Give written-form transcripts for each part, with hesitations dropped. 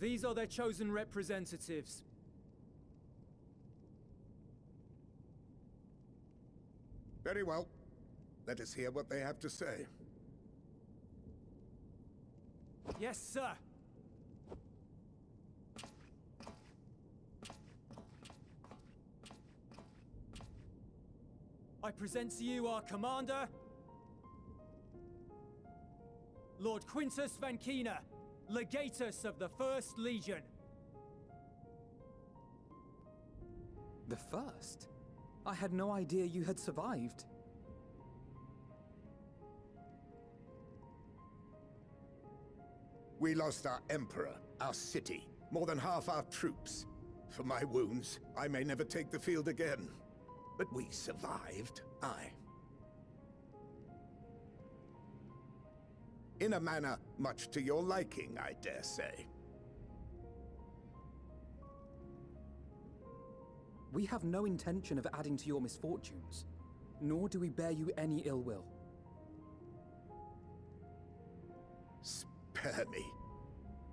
These are their chosen representatives. Very well. Let us hear what they have to say. Yes, sir. I present to you our commander, Lord Quintus Vankina, Legatus of the First Legion. The First? I had no idea you had survived. We lost our Emperor, our city, more than half our troops. For my wounds, I may never take the field again. But we survived, aye. In a manner much to your liking, I dare say. We have no intention of adding to your misfortunes, nor do we bear you any ill will. Spare me.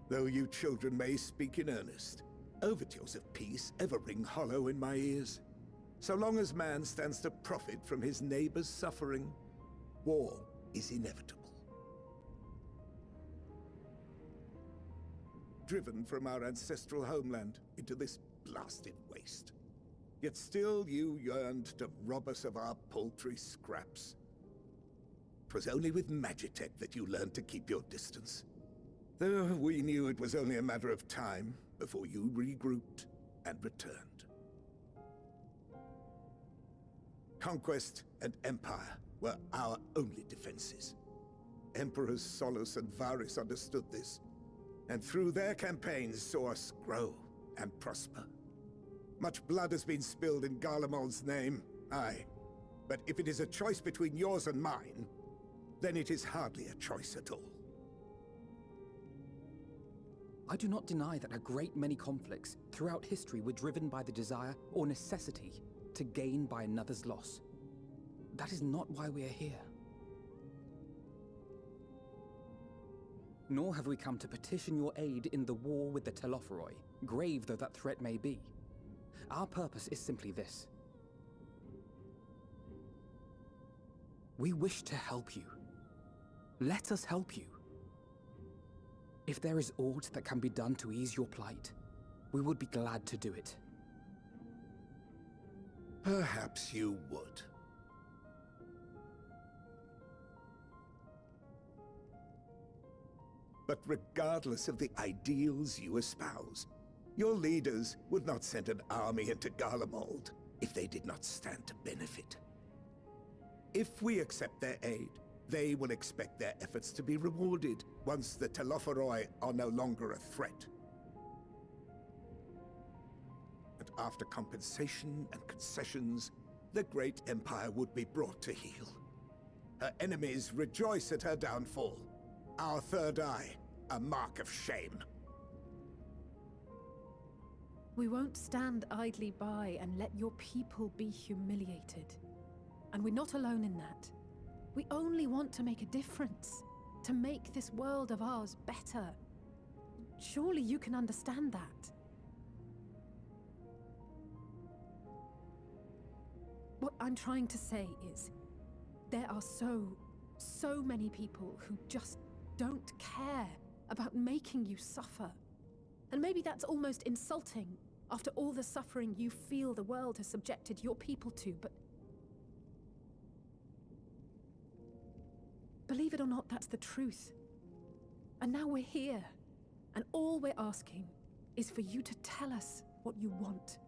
Though you children may speak in earnest, overtures of peace ever ring hollow in my ears. So long as man stands to profit from his neighbor's suffering, war is inevitable. Driven from our ancestral homeland into this blasted waste. Yet still you yearned to rob us of our paltry scraps. 'Twas only with Magitech that you learned to keep your distance. Though we knew it was only a matter of time before you regrouped and returned. Conquest and Empire were our only defenses. Emperors Solus and Varys understood this, and through their campaigns saw us grow and prosper. Much blood has been spilled in Garlemald's name, aye. But if it is a choice between yours and mine, then it is hardly a choice at all. I do not deny that a great many conflicts throughout history were driven by the desire or necessity to gain by another's loss. That is not why we are here. Nor have we come to petition your aid in the war with the Telophoroi, grave though that threat may be. Our purpose is simply this. We wish to help you. Let us help you. If there is aught that can be done to ease your plight, we would be glad to do it. Perhaps you would. But regardless of the ideals you espouse, your leaders would not send an army into Garlemald if they did not stand to benefit. If we accept their aid, they will expect their efforts to be rewarded once the Telophoroi are no longer a threat. And after compensation and concessions, the great empire would be brought to heel. Her enemies rejoice at her downfall. Our third eye, a mark of shame. We won't stand idly by and let your people be humiliated. And we're not alone in that. We only want to make a difference, to make this world of ours better. Surely you can understand that. What I'm trying to say is, there are so many people who just don't care about making you suffer. And maybe that's almost insulting after all the suffering you feel the world has subjected your people to, but believe it or not, that's the truth. And now we're here, and all we're asking is for you to tell us what you want,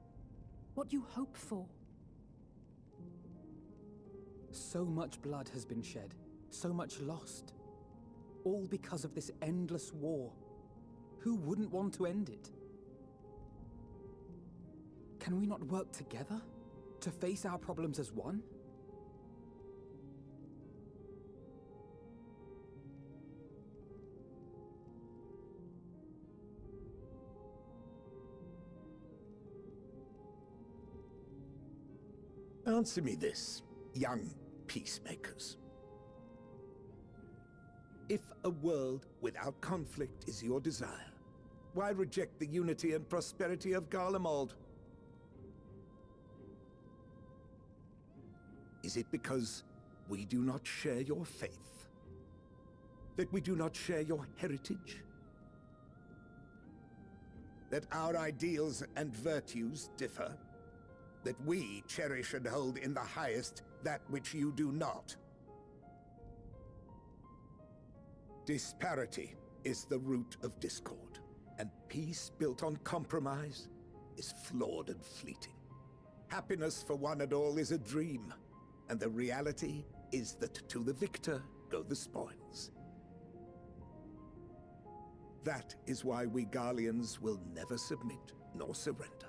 what you hope for. So much blood has been shed, so much lost. All because of this endless war. Who wouldn't want to end it? Can we not work together to face our problems as one? Answer me this, young peacemakers. If a world without conflict is your desire, Why reject the unity and prosperity of Garlemald? Is it because we do not share your faith? That we do not share your heritage? That our ideals and virtues differ? That we cherish and hold in the highest that which you do not? Disparity is the root of discord, and peace built on compromise is flawed and fleeting. Happiness for one and all is a dream, and the reality is that to the victor go the spoils. That is why we Garleans will never submit nor surrender.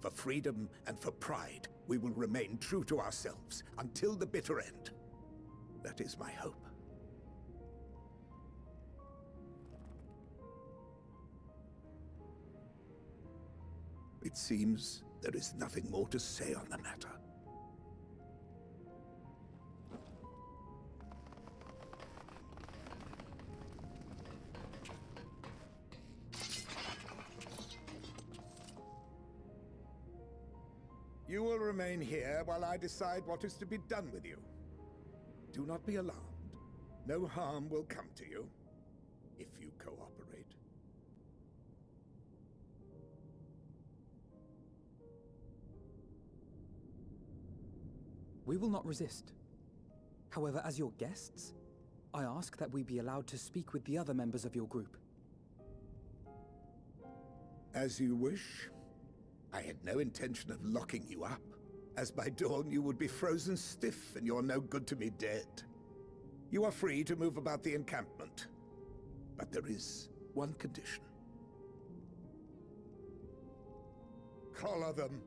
For freedom and for pride, we will remain true to ourselves until the bitter end. That is my hope. It seems there is nothing more to say on the matter. You will remain here while I decide what is to be done with you. Do not be alarmed. No harm will come to you, if you cooperate. We will not resist. However, as your guests, I ask that we be allowed to speak with the other members of your group. As you wish. I had no intention of locking you up, as by dawn you would be frozen stiff and you're no good to me dead. You are free to move about the encampment, but there is one condition. Collar them.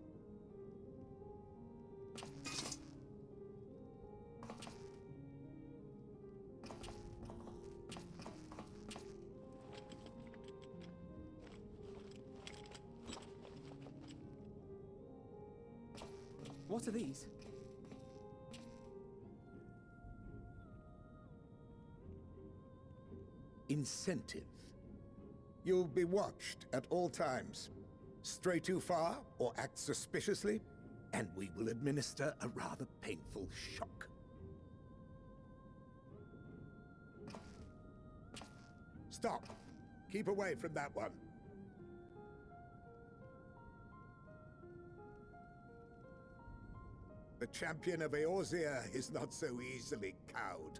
What are these? Incentive. You'll be watched at all times. Stray too far or act suspiciously, and we will administer a rather painful shock. Stop. Keep away from that one. The champion of Eorzea is not so easily cowed.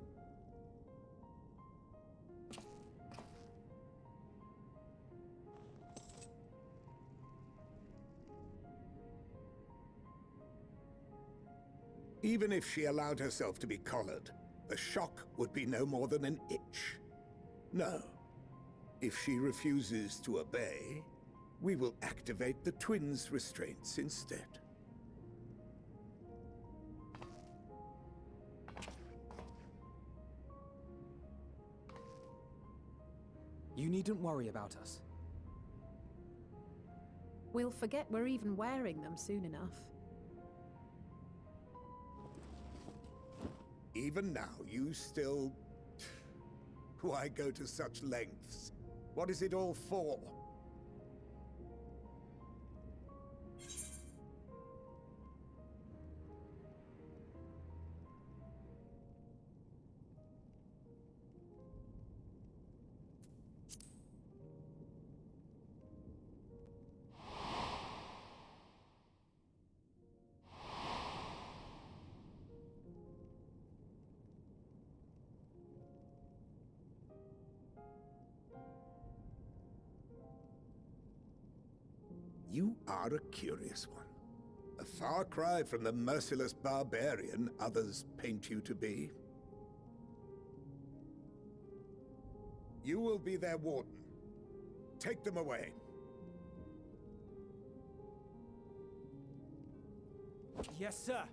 Even if she allowed herself to be collared, the shock would be no more than an itch. No. If she refuses to obey, we will activate the twins' restraints instead. You needn't worry about us. We'll forget we're even wearing them soon enough. Even now, you still... Why go to such lengths? What is it all for? You are a curious one. A far cry from the merciless barbarian others paint you to be. You will be their warden. Take them away. Yes, sir.